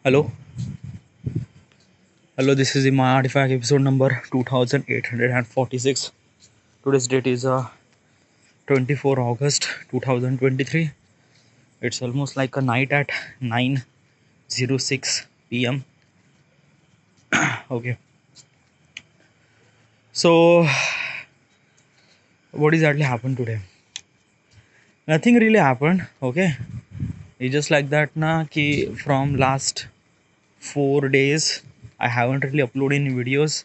Hello, hello. This is the My Artifact episode number 2846. Today's date is 24 August 2023. It's almost like a night at 9:06 p.m. Okay, so what exactly happened today? Nothing really happened. Okay, it's just like that. Na ki from last 4 days, I haven't really uploaded any videos,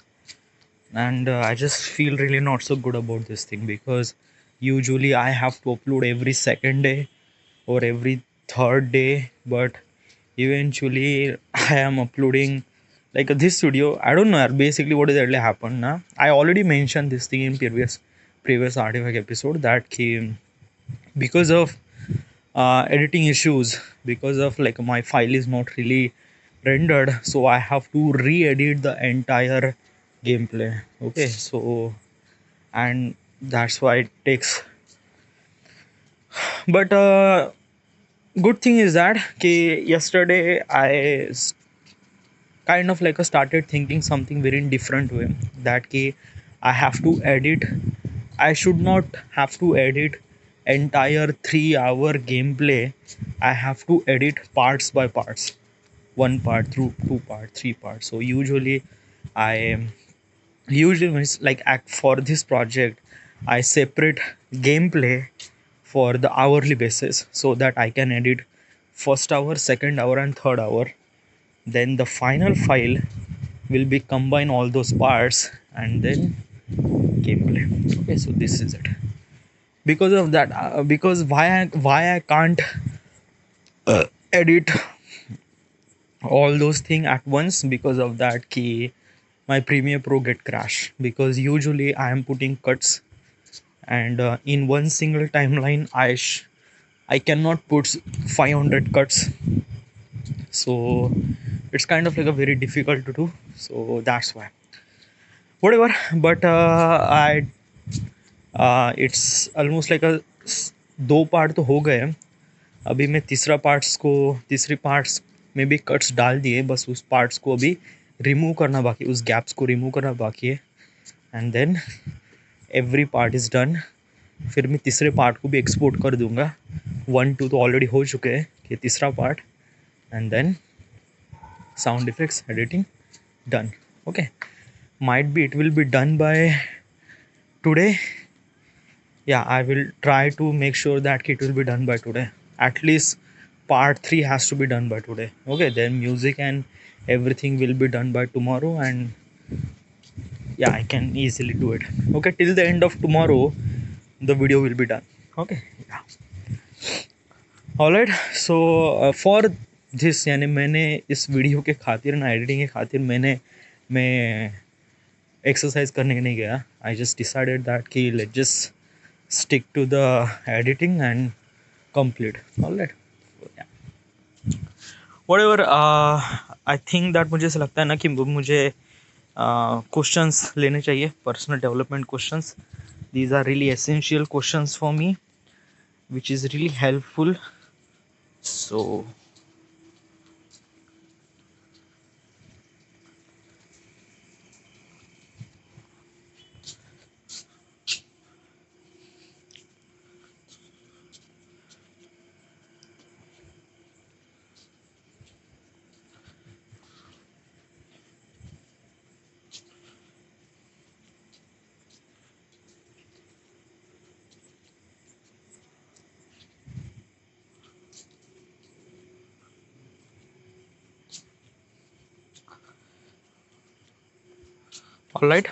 and I just feel really not so good about this thing because usually I have to upload every second day or every third day, but eventually I am uploading like this video. I don't know basically what is actually happened now. I already mentioned this thing in previous artifact episode that came because of editing issues, because of like my file is not really rendered, so I have to re-edit the entire gameplay. Okay, so and that's why it takes, but good thing is that yesterday kind of like started thinking something very different way, that I have to edit, I should not have to edit entire 3 hour gameplay. I have to edit parts by parts, one part through two part, three parts. So I usually when it's like act for this project, I separate gameplay for the hourly basis so that I can edit first hour, second hour, and third hour. Then the final file will be combine all those parts and then gameplay. Okay, so this is it. Because of that, because why I can't edit all those things at once, because of that key my Premiere Pro get crash, because usually I am putting cuts, and in one single timeline I cannot put 500 cuts, so it's kind of like a very difficult to do. So that's why whatever. But I it's almost like a दो part तो हो गए. अभी मैं तीसरी parts में भी cuts डाल दिए, बस उस पार्ट्स को अभी रिमूव करना बाकी, उस गैप्स को रिमूव करना बाकी है, and then every part is done. फिर मैं तीसरे पार्ट को भी एक्सपोर्ट कर दूंगा. 1 2 तो ऑलरेडी हो चुके हैं, कि तीसरा part, and then sound effects editing done. Okay, might be it will be done by today. Yeah, I will try to make sure that it will be done by today. At least part 3 has to be done by today. Okay, then music and everything will be done by tomorrow, and yeah, I can easily do it. Okay, till the end of tomorrow the video will be done. Okay, yeah. All right, so for this, यानी मैंने इस video के खातिर ना, editing के खातिर मैं exercise करने नहीं गया. आई जस्ट डिसाइडेड दैट कि let just stick to the editing and complete. All right, whatever. I think that मुझे ऐसा लगता है ना कि मुझे क्वेश्चंस लेने चाहिए, personal development questions. These are really essential questions for me, which is really helpful. So all right,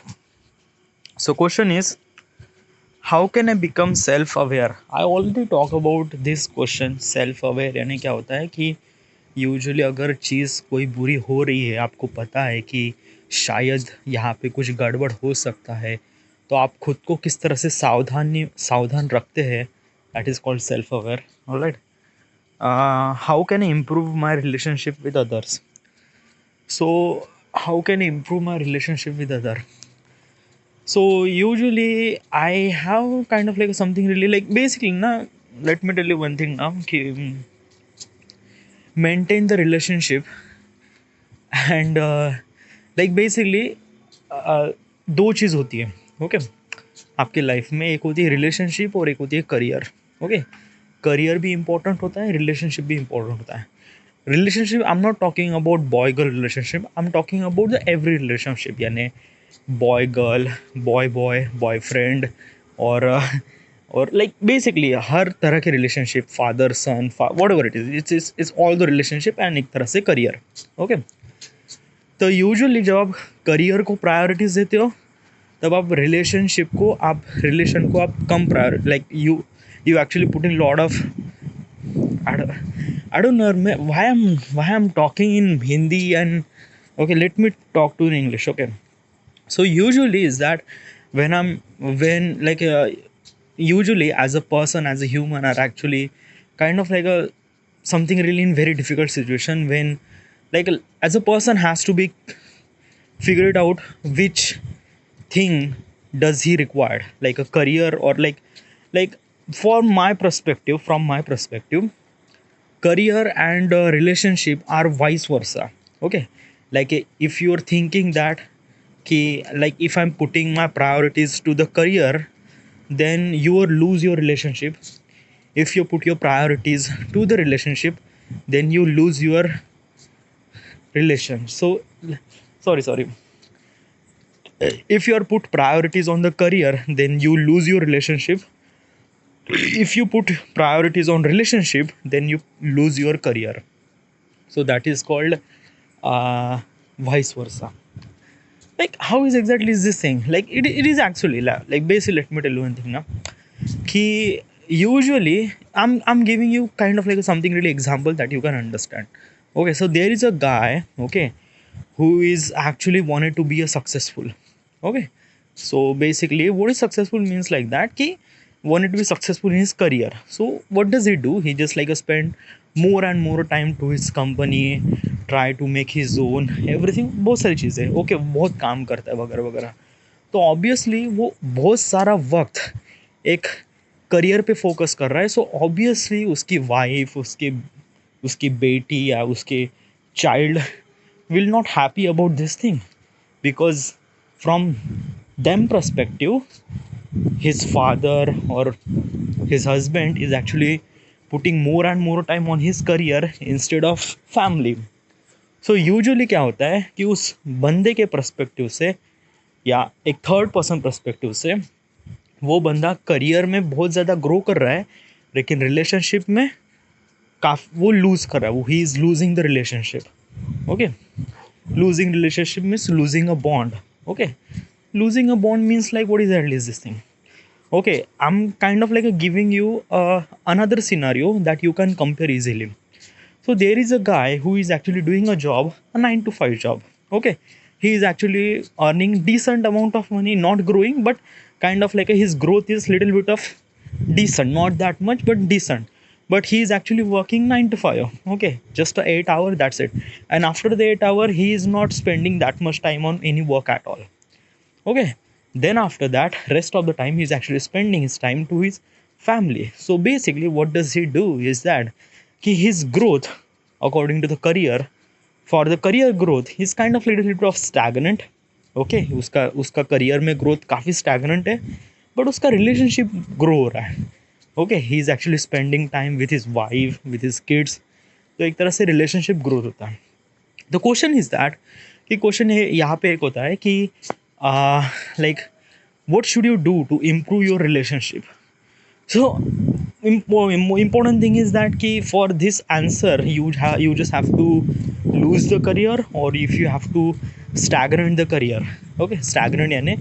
so question is, how can I become self aware? I already talk about this question. Self aware यानी क्या होता है कि usually अगर चीज़ कोई बुरी हो रही है, आपको पता है कि शायद यहाँ पे कुछ गड़बड़ हो सकता है, तो आप खुद को किस तरह से सावधान रखते हैं, that is called self aware. Alright. How can I improve my relationship with others? So how can I improve my relationship with other? So usually I have kind of like something really like, basically na, let me tell you one thing now, कि maintain the relationship and like basically दो चीज़ होती है, okay आपके life में। एक होती है relationship और एक होती है करियर, ओके। करियर भी इम्पोर्टेंट होता है, रिलेशनशिप भी इम्पोर्टेंट होता है। Relationship, I am not talking about boy girl relationship, I am talking about the every relationship, यानी boy girl, boy boy, boyfriend, और और लाइक बेसिकली हर तरह के relationship, father son, whatever it is, it's all the relationship and एक तरह से career, okay. तो यूजुअली जब आप करियर को प्रायोरिटीज देते हो, तब आप रिलेशन को आप कम priority, like you actually put in lot of, I don't know why I'm talking in Hindi, and okay, let me talk to in English. Okay, so usually is that when like usually as a person, as a human, are actually kind of like a something really in very difficult situation, when like as a person has to be figured out which thing does he require, like a career or like from my perspective, career and relationship are vice versa, okay. Like if you're thinking that like if I'm putting my priorities to the career, then you will lose your relationship. If you put your priorities to the relationship, then you lose your relation. So sorry, if you are put priorities on the career, then you lose your relationship. If you put priorities on relationship, then you lose your career. So that is called vice versa. Like how is exactly is this thing, like it is actually like basically, let me tell you one thing now, ki usually I'm giving you kind of like something really example that you can understand. Okay, so there is a guy, okay, who is actually wanted to be a successful, okay. So basically what is successful means like that, ki wanted to be successful in his career. So what does he do? He just like spend more and more time to his company, try to make his own everything, बहुत सारी चीज़ें, okay, बहुत काम करता है वगैरह वगैरह। तो ऑब्वियसली वो बहुत सारा वक्त एक करियर पे फोकस कर रहा है। सो ऑब्वियसली उसकी वाइफ, उसके उसकी बेटी या उसके child will not happy about this thing, because from them perspective, his father or his husband is actually putting more and more time on his career instead of family. So usually क्या होता है कि उस बंदे के perspective से या एक थर्ड पर्सन पर्सपेक्टिव से, वो बंदा करियर में बहुत ज़्यादा ग्रो कर रहा है, लेकिन रिलेशनशिप में काफ़ी वो लूज़ कर रहा है, वो he is losing the relationship, okay. Losing relationship means losing a bond, okay. Losing a bond means like what exactly is this thing, okay. I'm kind of like giving you another scenario that you can compare easily. So there is a guy who is actually doing a job, a 9 to 5 job, okay. He is actually earning decent amount of money, not growing, but kind of like his growth is little bit of decent, not that much but decent. But he is actually working 9 to 5, okay, just a 8 hour, that's it. And after the 8 hour he is not spending that much time on any work at all, okay. Then after that, rest of the time he's actually spending his time to his family. So basically what does he do is that his growth according to the career, for the career growth he's kind of little bit of stagnant, okay. उसका career में growth काफ़ी stagnant है, but उसका relationship grow हो रहा है, okay. He is actually spending time with his wife, with his kids. तो एक तरह से relationship growth होता है। The question is that कि क्वेश्चन यहाँ पे एक होता है कि like what should you do to improve your relationship. So important thing is that कि for this answer you just have to lose the career, or if you have to stagnate the career, okay. stagnant यानी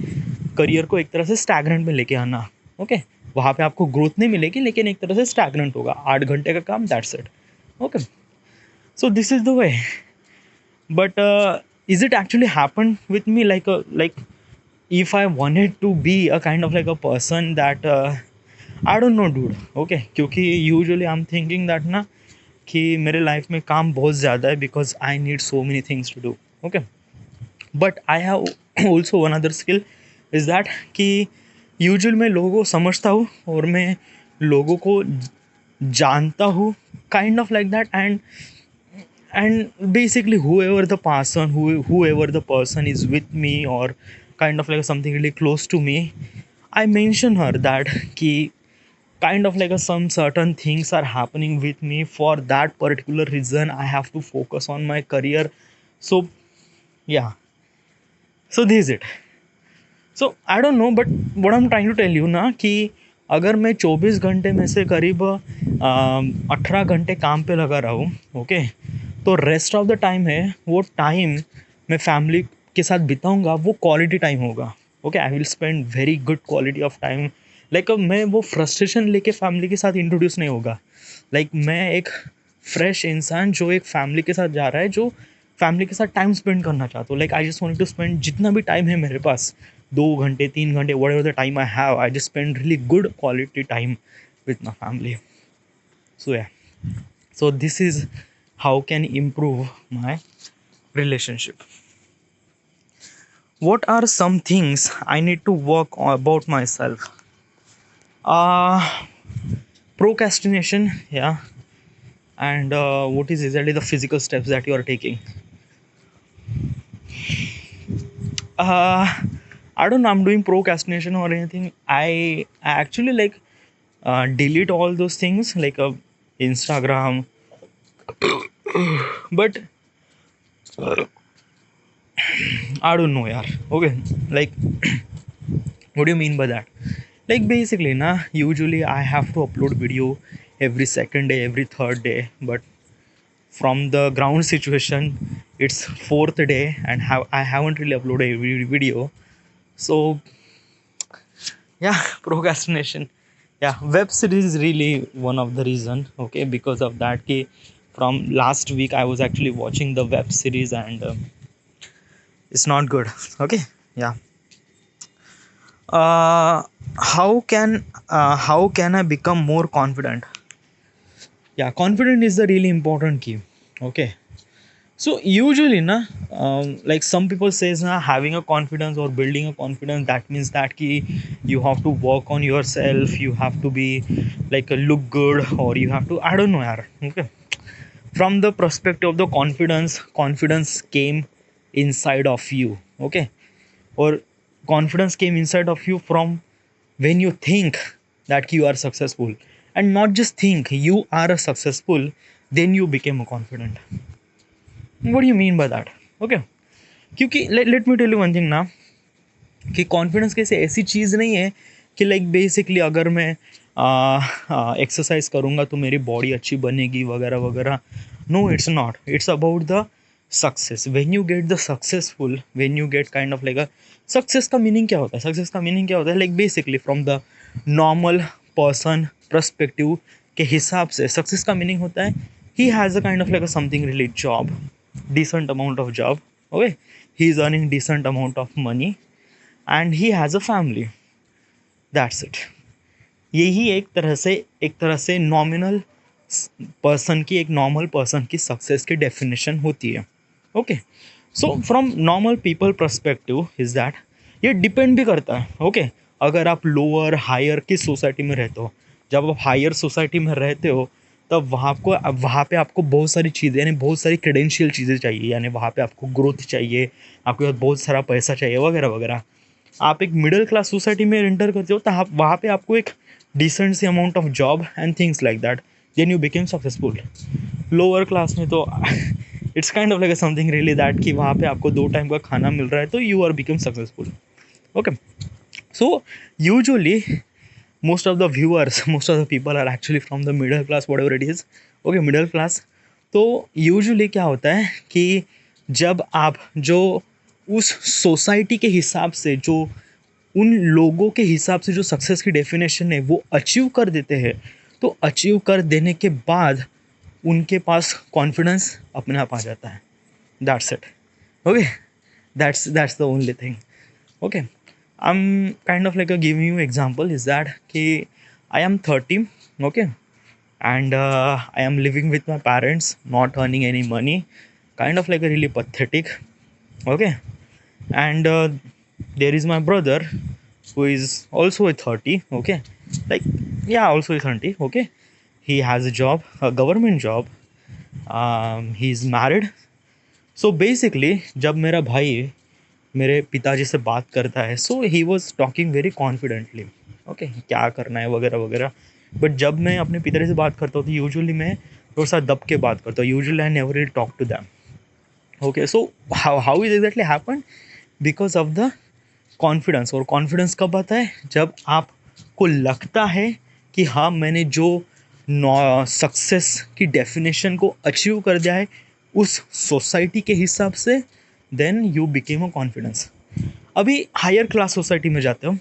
career को एक तरह से stagnant में लेके आना, okay. वहाँ पे आपको ग्रोथ नहीं मिलेगी, लेकिन एक तरह से stagnant होगा, 8 घंटे का काम, that's it, okay. So this is the way. But is it actually happened with me, like if I wanted to be a kind of like a person that I don't know dude, okay, क्योंकि usually I'm thinking that ना कि मेरे life में काम बहुत ज़्यादा है, because I need so many things to do, okay. But I have also one other skill is that कि यूजुअल मैं लोगों को समझता हूँ और मैं लोगों को जानता हूँ, kind of like that. And and basically whoever the person is with me, or kind of like something really close to me, I mention her that ki kind of like some certain things are happening with me. For that particular reason I have to focus on my career. So yeah, so this is it. So I don't know, but what I am trying to tell you ना कि अगर मैं 24 घंटे में से करीब 18 घंटे काम पे लगा रहा हूँ, ओके, तो रेस्ट ऑफ द टाइम है वो टाइम मैं फैमिली के साथ बिताऊंगा, वो क्वालिटी टाइम होगा। Okay, I will spend very good quality of time. Like मैं वो फ्रस्ट्रेशन लेके फैमिली के साथ इंट्रोड्यूस नहीं होगा। लाइक मैं एक फ्रेश इंसान जो एक फैमिली के साथ जा रहा है, जो फैमिली के साथ टाइम स्पेंड करना चाहता हूँ। Like I just want to spend जितना भी टाइम है मेरे पास, 2 घंटे 3 घंटे, what ever the time I have, I just spend really good quality time with my family. So yeah, so this is how can improve my relationship. What are some things I need to work on about myself? uh Procrastination, yeah. And what is exactly the physical steps that you are taking? uh I don't know, I'm doing procrastination or anything. I actually like delete all those things like Instagram, but I don't know, yaar. Okay, like what do you mean by that? Like basically, na, usually I have to upload video every second day, every third day, but from the ground situation, it's fourth day, and I haven't really uploaded every video. So yeah, procrastination. Yeah, web series is really one of the reason. Okay, because of that, from last week I was actually watching the web series, and it's not good. Okay, yeah. uh how can I become more confident? Yeah, confident is the really important key. Okay, so usually na, like some people says na, having a confidence or building a confidence, that means that ki you have to work on yourself, you have to be like look good, or you have to, I don't know, yaar. Okay, from the perspective of the confidence, confidence came inside of you. Okay, or confidence came inside of you from when you think that you are successful, and not just think you are a successful, then you became a confident. What do you mean by that? Okay, क्योंकि let me tell you one thing ना, कि confidence कैसे ऐसी चीज़ नहीं है कि like basically अगर मैं एक्सरसाइज करूँगा तो मेरी बॉडी अच्छी बनेगी वगैरह वगैरह। No, it's not, it's about the success. When you get the successful, when you get kind of like a success का मीनिंग क्या होता है? सक्सेस का मीनिंग क्या होता है? Like basically from the normal person perspective के हिसाब से सक्सेस का मीनिंग होता है he has a kind of like a something related job, decent amount of job. Okay, he is earning decent amount of money and he has a family. That's it. यही एक तरह से nominal person की, एक normal person की success की definition होती है। Okay, so from normal people perspective is that ये डिपेंड भी करता है। ओके, अगर आप लोअर हायर किस सोसाइटी में रहते हो, जब आप हायर सोसाइटी में रहते हो तब वहाँ पे आपको बहुत सारी चीज़ें, यानी बहुत सारी क्रेडेंशियल चीज़ें चाहिए, यानी वहाँ पे आपको ग्रोथ चाहिए, आपके पास बहुत सारा पैसा चाहिए वगैरह वगैरह। आप एक मिडिल क्लास सोसाइटी में एंटर करते हो तो आप वहाँ पे आपको एक डिसेंट सी amount of job and things like that, then you became successful. Lower class में तो it's kind of like something really that कि वहाँ पे आपको 2 टाइम का खाना मिल रहा है तो you are become successful. Okay, so usually most of the viewers, most of the people are actually from the middle class, whatever it is. Okay, middle class. तो यूजुअली क्या होता है कि जब आप जो उस सोसाइटी के हिसाब से, जो उन लोगों के हिसाब से जो सक्सेस की डेफिनेशन है वो अचीव कर देते हैं, तो अचीव कर देने के बाद उनके पास कॉन्फिडेंस अपने आप आ जाता है। That's it. Okay, that's the only thing. Okay, I'm kind of like a giving you example is that कि I am 30, okay, and I am living with my parents, not earning any money, kind of like a really pathetic. Okay, and there is my brother who is also a 30. Okay, like yeah, also a 30. Okay, he has a job, a government job, he is married. So basically जब मेरा भाई मेरे पिताजी से बात करता है, so he was talking very confidently, okay, क्या करना है वगैरह वगैरह. बट जब मैं अपने पिताजी से बात करता हूँ तो यूजुअली मैं थोड़ा सा दब के बात करता हूँ. Usually I never will talk to them. Okay, so how is exactly happen? Because of the confidence. और कॉन्फिडेंस कब आता है? जब आपको लगता है कि हाँ, मैंने जो सक्सेस की डेफिनेशन को अचीव कर दिया है उस सोसाइटी के हिसाब से, then you became a confidence. अभी हायर क्लास सोसाइटी में जाते हो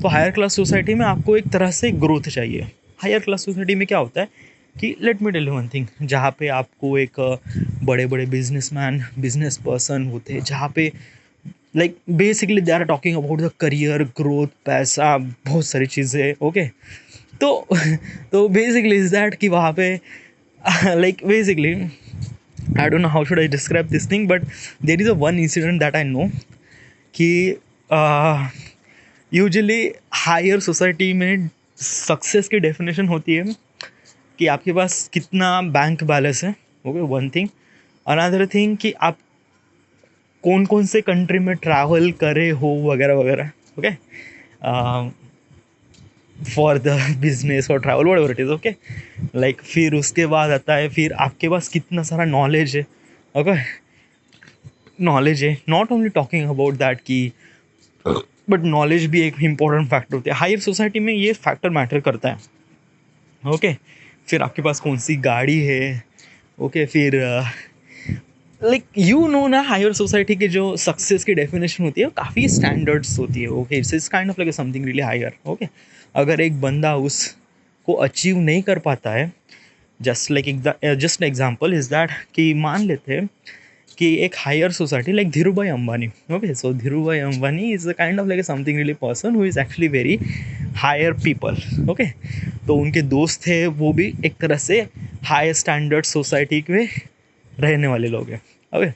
तो हायर क्लास सोसाइटी में आपको एक तरह से ग्रोथ चाहिए. हायर क्लास सोसाइटी में क्या होता है कि let me tell you one thing, जहाँ पे आपको एक बड़े बड़े बिजनेसमैन, बिजनेस पर्सन होते हैं, जहाँ पे like basically they are talking about the career growth, पैसा, बहुत सारी चीज़ें. ओके, तो तो बेसिकली इज दैट कि वहाँ पे like basically I don't know how should I describe this thing, but there is a one incident that I know कि यूजुअली हायर सोसाइटी में सक्सेस की डेफिनेशन होती है कि आपके पास कितना बैंक बैलेंस है. Okay, one thing. Another thing कि आप कौन कौन से कंट्री में ट्रैवल करे हो वगैरह वगैरह. ओके, फॉर द बिजनेस और travel what ever it is. Okay, like फिर उसके बाद आता है फिर आपके पास कितना सारा नॉलेज है. ओके, नॉलेज है, not only talking about that कि, बट नॉलेज भी एक इम्पॉर्टेंट फैक्टर होता है. हायर सोसाइटी में ये फैक्टर मैटर करता है. ओके, फिर आपके पास कौन सी गाड़ी है. ओके, फिर लाइक यू नो ना, हायर सोसाइटी के जो सक्सेस की डेफिनेशन होती है वो काफ़ी स्टैंडर्ड्स होती है. Okay, it's kind of like something really higher. Okay, अगर एक बंदा उसको अचीव नहीं कर पाता है, जस्ट एग्जाम्पल इज दैट कि मान लेते हैं कि एक higher society like Dhirubhai Ambani. Okay, so Dhirubhai Ambani is a kind of like something really person who is actually very higher people. Okay, तो उनके दोस्त थे वो भी एक तरह से हायर स्टैंडर्ड सोसाइटी में रहने वाले लोग हैं. अबे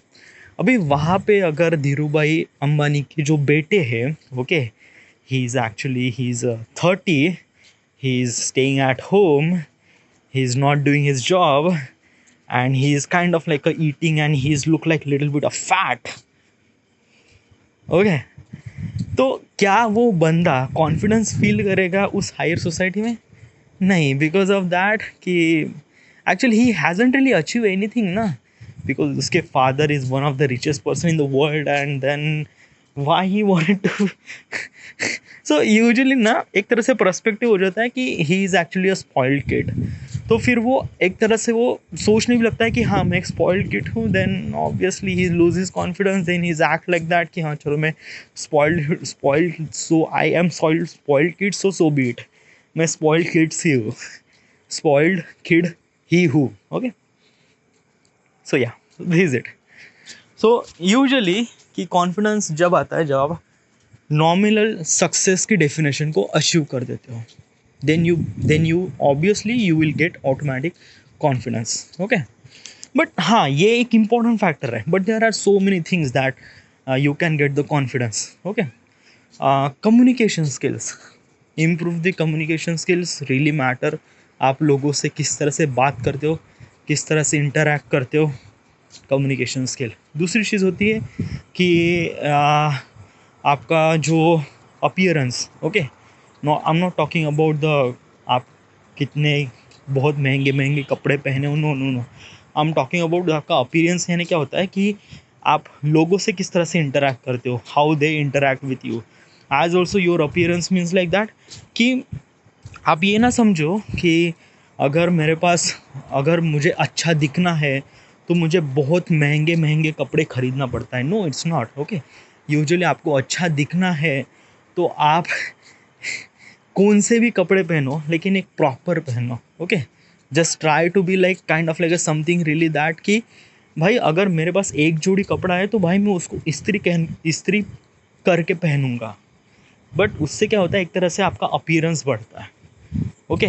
अभी वहाँ पे अगर धीरूभाई अंबानी के जो बेटे हैं, okay, he is 30, he is staying at home, he is not doing his job, and he is kind of like eating and he is look like little bit of fat. Okay, तो क्या वो बंदा confidence feel करेगा उस higher society में? No, because of that कि actually he hasn't really achieve anything ना, because उसके father is one of the richest person in the world and then why he wanted to. So usually ना एक तरह से perspective हो जाता है कि he is actually a spoiled kid. तो फिर वो एक तरह से वो सोचने भी लगता है कि हाँ मैं एक स्पॉइल्ड किड हूँ. Then obviously he lose his confidence, then he is act like that कि हाँ चलो मैं spoiled so I am spoiled kid, so be it, मैं स्पॉइल्ड किड्स ही हूँ, स्पॉइल्ड किड ही हूँ. Okay, so yeah this is it. So usually कि कॉन्फिडेंस जब आता है जब आप नॉमिनल सक्सेस की डेफिनेशन को अचीव कर देते हो, then you obviously you will get automatic confidence. Okay, but हाँ ये एक important factor है, but there are so many things that you can get the confidence. Okay, communication skills, improve the communication skills really matter. आप लोगों से किस तरह से बात करते हो, किस तरह से इंटरैक्ट करते हो, कम्युनिकेशन स्किल. दूसरी चीज़ होती है कि आपका जो appearance. Okay, no I am not talking about the आप कितने बहुत महंगे महंगे कपड़े पहने हो, no no no, I am talking about आपका अपीयरेंस. यानी क्या होता है कि आप लोगों से किस तरह से इंटरैक्ट करते हो, how they interact with you. As also your appearance means like that कि आप ये ना समझो कि अगर मुझे अच्छा दिखना है तो मुझे बहुत महंगे महंगे कपड़े खरीदना पड़ता है. No, it's not. Okay, usually आपको अच्छा दिखना है तो आप कौन से भी कपड़े पहनो लेकिन एक प्रॉपर पहनो. Okay, just try to be like kind of like something really that कि भाई अगर मेरे पास एक जोड़ी कपड़ा है तो भाई मैं उसको इस्त्री करके पहनूंगा. बट उससे क्या होता है, एक तरह से आपका अपीयरेंस बढ़ता है. ओके,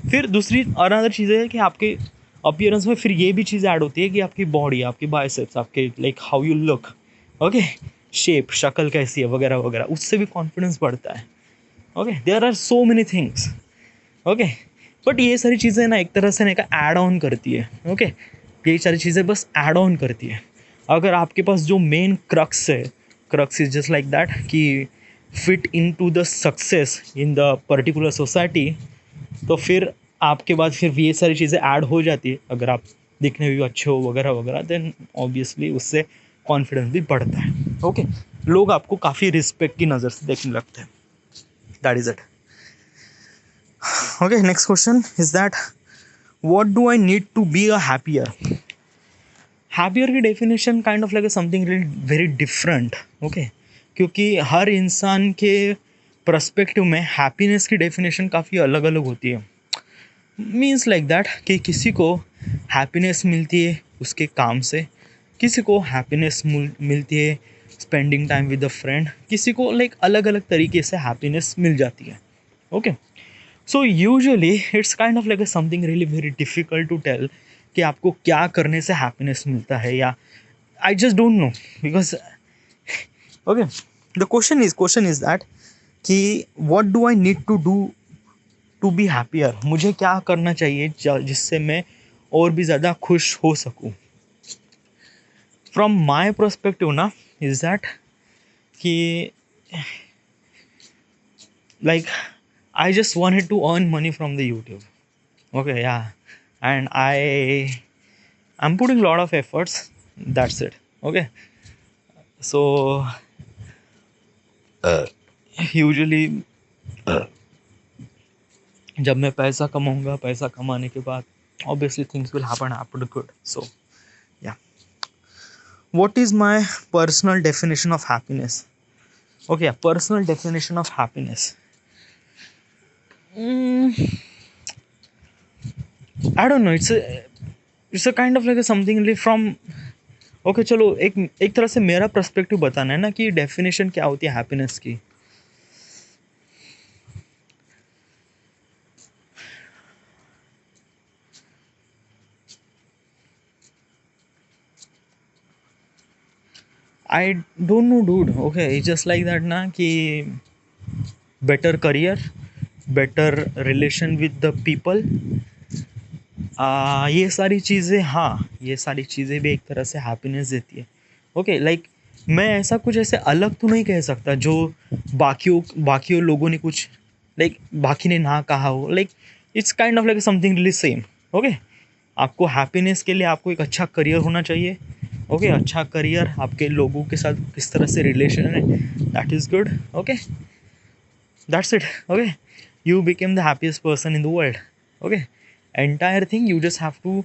फिर दूसरी अनदर चीज़ है कि आपके अपीयरेंस में फिर ये भी चीज़ ऐड होती है कि आपकी बॉडी, आपकी बाइसेप्स, आपके like how you look. Okay, shape, शक्ल कैसी है वगैरह वगैरह, उससे भी कॉन्फिडेंस बढ़ता है. Okay, there are so many things. Okay, but ये सारी चीज़ें ना एक तरह से ना का ऐड ऑन करती है. ओके, यही सारी चीज़ें बस ऐड ऑन करती है। अगर आपके पास जो मेन क्रक्स है, crux is just like that कि fit in to the success in the particular society, तो फिर आपके बाद फिर ये सारी चीज़ें ऐड हो जाती है। अगर आप दिखने में भी अच्छे हो वगैरह वगैरह, देन ऑब्वियसली उससे कॉन्फिडेंस भी बढ़ता है। ओके, लोग आपको काफ़ी रिस्पेक्ट की नज़र से देखने लगते हैं। That is it. Okay, next question is that what do I need to be a happier. Happier की definition kind of like something very different. Okay, क्योंकि हर इंसान के पर्सपेक्टिव में हैप्पीनेस की डेफिनेशन काफ़ी अलग अलग होती है। मीन्स लाइक दैट कि किसी को हैप्पीनेस मिलती है उसके काम से, किसी को हैप्पीनेस मिलती है spending time with a friend, किसी को लाइक अलग अलग तरीके से हैप्पीनेस मिल जाती है। Okay, so usually it's kind of like something really very difficult to tell कि आपको क्या करने से हैप्पीनेस मिलता है, या I just don't know because okay, the question is that कि what do I need to be happier. मुझे क्या करना चाहिए जिससे मैं और भी ज़्यादा खुश हो सकूँ। फ्रॉम माई परस्पेक्टिव ना इज दैट कि like I just wanted to earn money from the YouTube. Okay, yeah, and I'm putting a lot of efforts. That's it. Okay, so usually जब मैं पैसा कमाऊंगा, पैसा कमाने के बाद obviously things will happen good. So yeah, what is my personal definition of happiness? Okay, yeah, personal definition of happiness. I don't know. It's a kind of like a something like from okay चलो, एक तरह से मेरा perspective बताना है ना कि definition क्या होती है हैप्पीनेस की। आई don't no dude. Okay, it's just like that ना कि better career, better relation with the people, ये सारी चीज़ें, हाँ ये सारी चीज़ें भी एक तरह से हैप्पीनेस देती है। ओके, लाइक मैं ऐसा कुछ ऐसे अलग तो नहीं कह सकता जो बाकियों लोगों ने कुछ लाइक बाकी ने ना कहा हो। Like it's kind of like something really same. Okay, आपको हैप्पीनेस के लिए आपको एक अच्छा करियर होना चाहिए। ओके, अच्छा करियर, आपके लोगों के साथ किस तरह से रिलेशन है, that is good. Okay, that's it. Okay, you became the happiest person in the world. Okay, entire thing you just have to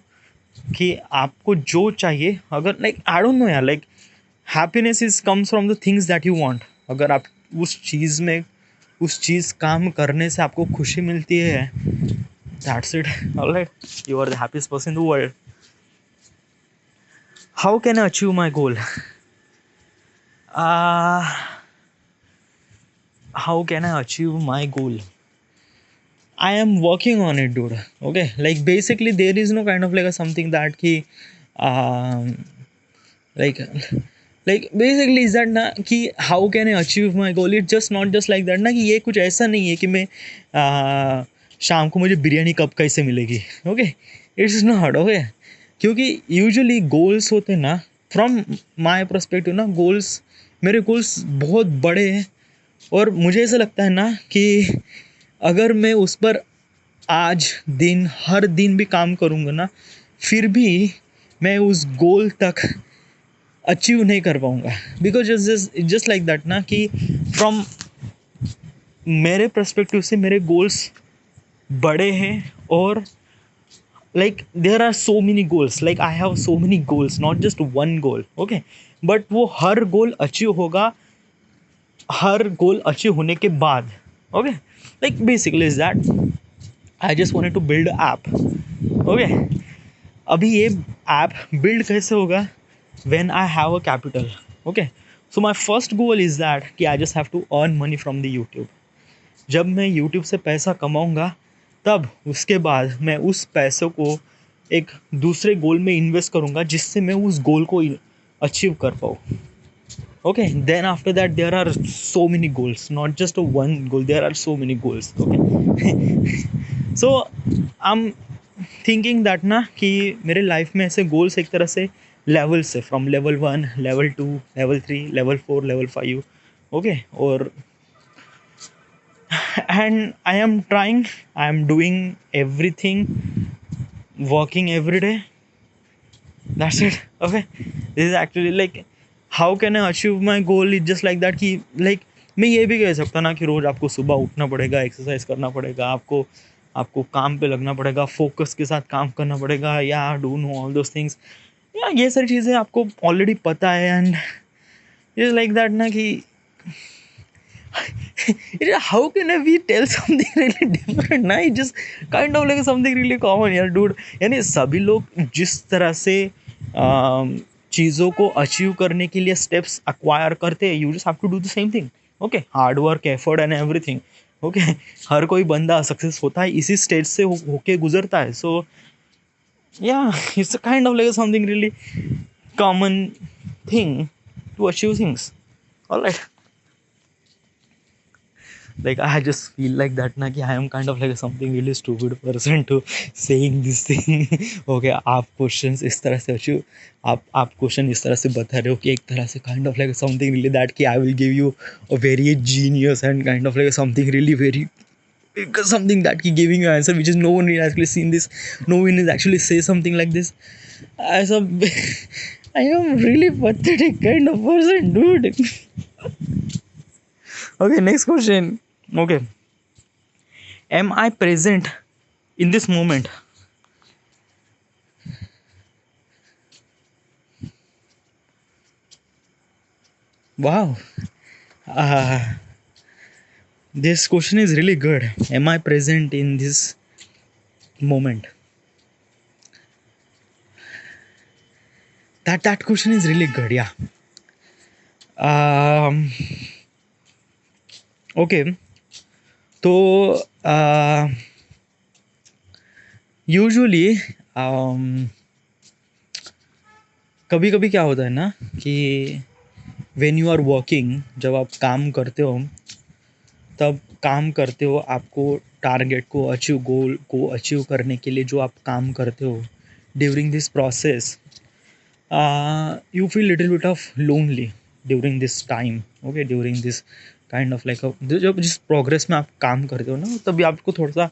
कि आपको जो चाहिए, अगर लाइक आई डोंट नो यार, like happiness is comes from the things that you want. अगर आप उस चीज़ में उस चीज़ काम करने से आपको खुशी मिलती है, that's it. Alright, you are the happiest person in the world. How can I achieve my goal? how can I achieve my goal? I am working on it, dude. Okay, like basically there is no kind of like a something that ki um like like basically is that ना कि how can I achieve my goal? It's just not just like that ना कि ये कुछ ऐसा नहीं है कि मैं शाम को मुझे बिरयानी कब कैसे मिलेगी। Okay, it's not. ओके, क्योंकि यूजुअली गोल्स होते ना, फ्रॉम माय पर्सपेक्टिव ना, गोल्स, मेरे गोल्स बहुत बड़े हैं और मुझे ऐसा लगता है ना कि अगर मैं उस पर आज दिन हर दिन भी काम करूँगा ना, फिर भी मैं उस गोल तक अचीव नहीं कर पाऊँगा। बिकॉज जस्ट लाइक दैट ना कि फ्रॉम मेरे पर्सपेक्टिव से मेरे गोल्स बड़े हैं और like there are so many goals, like I have so many goals, not just one goal. Okay, but वो हर गोल अचीव होगा हर गोल अचीव होने के बाद। Okay, like basically is that I just wanted to build app. Okay, अभी ये app build कैसे होगा? When I have a capital. Okay, so my first goal is that कि I just have to earn money from the YouTube. जब मैं YouTube से पैसा कमाऊंगा तब उसके बाद मैं उस पैसों को एक दूसरे गोल में इन्वेस्ट करूंगा जिससे मैं उस गोल को अचीव कर पाऊँ। Okay, then after that there are so many goals, not just a one goal, there are so many goals. Okay, so i'm thinking that ना कि मेरे लाइफ में ऐसे गोल्स एक तरह से लेवल से, from level 1, level 2, level 3, level 4, level 5, okay. और and I am trying, I am doing everything, working every day. That's it. Okay. This is actually like how can I achieve my goal? It's just like that कि like मैं ये भी कह सकता ना कि रोज आपको सुबह उठना पड़ेगा, एक्सरसाइज करना पड़ेगा, आपको आपको काम पे लगना पड़ेगा, फोकस के साथ काम करना पड़ेगा, या do know all those things, या ये सारी चीज़ें आपको ऑलरेडी पता है। एंड इज लाइक दैट ना कि how can we tell something really different ना, it just kind of like something really common यार dude। यानी सभी लोग जिस तरह से चीज़ों को अचीव करने के लिए स्टेप्स अक्वायर करते हैं, you just have to do the same thing. Okay, hard work, effort and everything. Okay, हर कोई बंदा सक्सेस होता है इसी स्टेज से होके गुजरता है। So yeah it's kind of like something really common thing to achieve things. Alright, like I just feel like that na कि I am kind of like something really stupid person to saying this thing। okay, आप questions इस तरह से achieve, आप question इस तरह से बता रहे हो कि एक तरह से kind of like something really that कि I will give you a very genius and kind of like something really very something that ki giving you answer which is no one is actually seen this, no one is actually say something like this as a I am really pathetic kind of person, dude। okay, next question। okay, am I present in this moment? Wow, uh, this question is really good। am I present in this moment? That question is really good, yeah। um, okay, तो usually कभी कभी क्या होता है ना कि when you are working, जब आप काम करते हो, तब काम करते हो आपको टारगेट को अचीव, गोल को अचीव करने के लिए जो आप काम करते हो, during this process you feel little bit of lonely during this time। okay, during this kind of like जब जिस प्रोग्रेस में आप काम करते हो ना, तभी आपको थोड़ा सा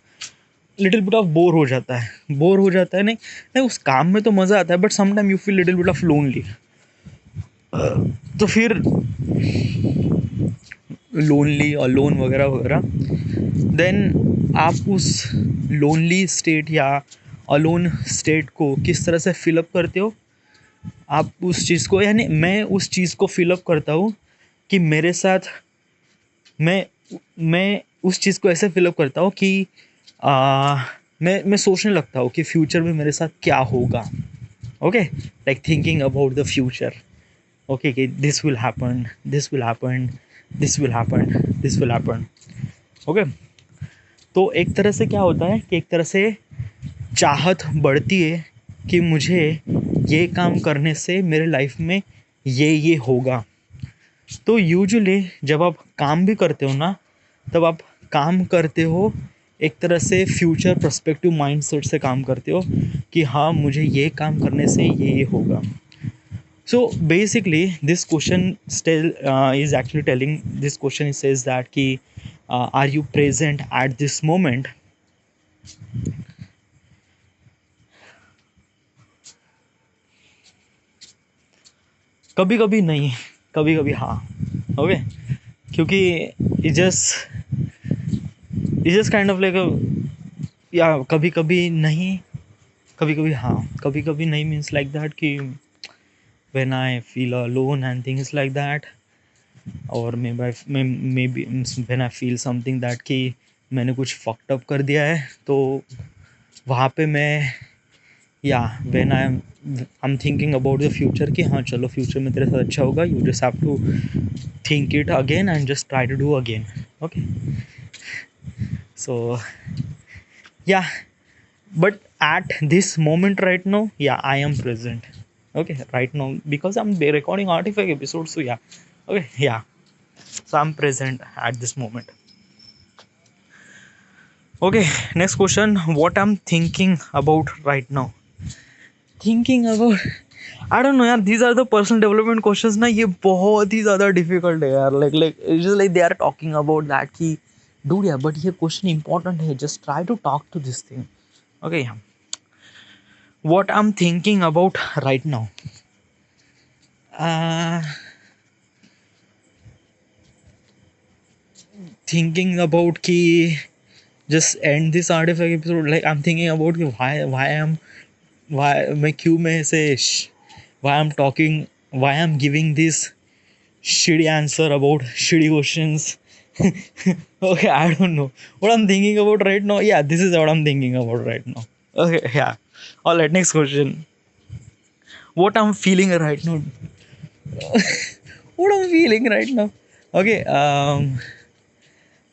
लिटिल बिट ऑफ बोर हो जाता है, बोर हो जाता है। नहीं नहीं, उस काम में तो मज़ा आता है, but sometime you feel little bit of lonely. तो फिर लोनली और लोन वगैरह वगैरह, देन आप उस लोनली स्टेट या अलोन स्टेट को किस तरह से फिलअप करते हो? आप उस चीज़ को, यानी मैं उस चीज़ को फिलअप करता हूँ कि मेरे साथ मैं मैं उस चीज़ को ऐसे फिलअप करता हूँ कि मैं सोचने लगता हूँ कि फ्यूचर में मेरे साथ क्या होगा। Okay, like thinking about the future. Okay, कि this will happen, this will happen, this will happen, this will happen. Okay, तो एक तरह से क्या होता है कि एक तरह से चाहत बढ़ती है कि मुझे ये काम करने से मेरे लाइफ में ये होगा। तो यूजुअली जब आप काम भी करते हो ना, तब आप काम करते हो एक तरह से फ्यूचर पर्सपेक्टिव माइंडसेट से काम करते हो कि हाँ, मुझे ये काम करने से ये होगा। So basically this question still is actually telling, this question says that कि are you present at this moment? कभी कभी नहीं, कभी कभी हाँ। ओके, क्योंकि it just kind of like या कभी कभी नहीं, कभी कभी हाँ। कभी कभी नहीं मीन्स लाइक दैट कि when I feel alone and things like that, और maybe when I feel something that कि मैंने कुछ फक्ड अप कर दिया है, तो वहाँ पे मैं, या when I am thinking about the future कि हाँ चलो फ्यूचर में तेरे साथ अच्छा होगा, you just have to think it again and just try to do again. Okay, so yeah, but at this moment right now, yeah, I am present। okay, right now because I'm recording artifact episode, so yeah, okay, yeah, so I'm present at this moment। Okay, next question. What I'm thinking about right now? Thinking about, I don't know यार, these are the personal development questions ना, ये बहुत ही ज़्यादा difficult है यार, like it's just like they are talking about that कि dude यार, but ये question important है, just try to talk to this thing. Okay, yeah. What I'm thinking about right now, uh, thinking about कि just end this artifact episode, like I'm thinking about कि why मैं क्यों मैं से why I'm talking, why I'm giving this shitty answer about shitty questions. Okay, I don't know what I'm thinking about right now. Yeah, this is what I'm thinking about right now. Okay, yeah. All right, next question. What I'm feeling right now. What I'm feeling right now. Okay,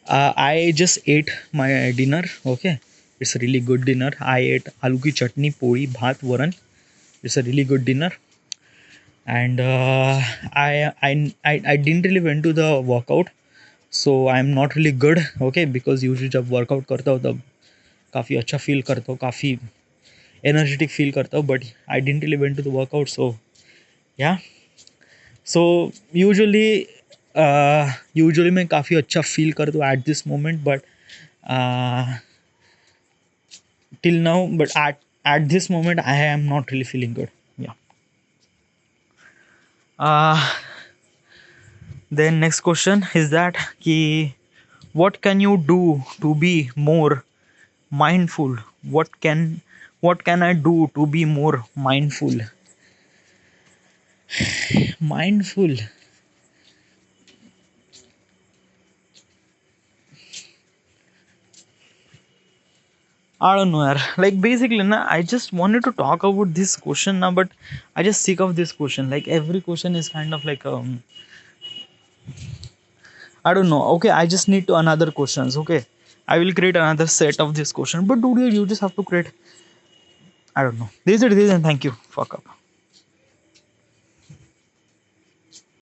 I just ate my dinner. Okay, it's a really good dinner. I ate aloo ki chutney, pori, bhat, varan. It's a really good dinner. And I didn't really went to the workout, so I am not really good. Okay, because usually जब workout करता हूँ तब काफ़ी अच्छा feel करता हूँ, काफ़ी energetic feel करता हूँ, but I didn't really went to the workout. So yeah, so usually usually मैं काफ़ी अच्छा फील करता हूँ eight this moment, but till now, but at this moment I am not really feeling good. या. Then next question is that कि what can you do to be more mindful? What can I do to be more mindful? Mindful. I don't know, yaar. Like basically, na, I just wanted to talk about this question now, but I just sick of this question. Like every question is kind of like I don't know. Okay, I just need to another questions. Okay, I will create another set of this question. But dude, you just have to create. I don't know. This is it. This is it. Thank you. Fuck up.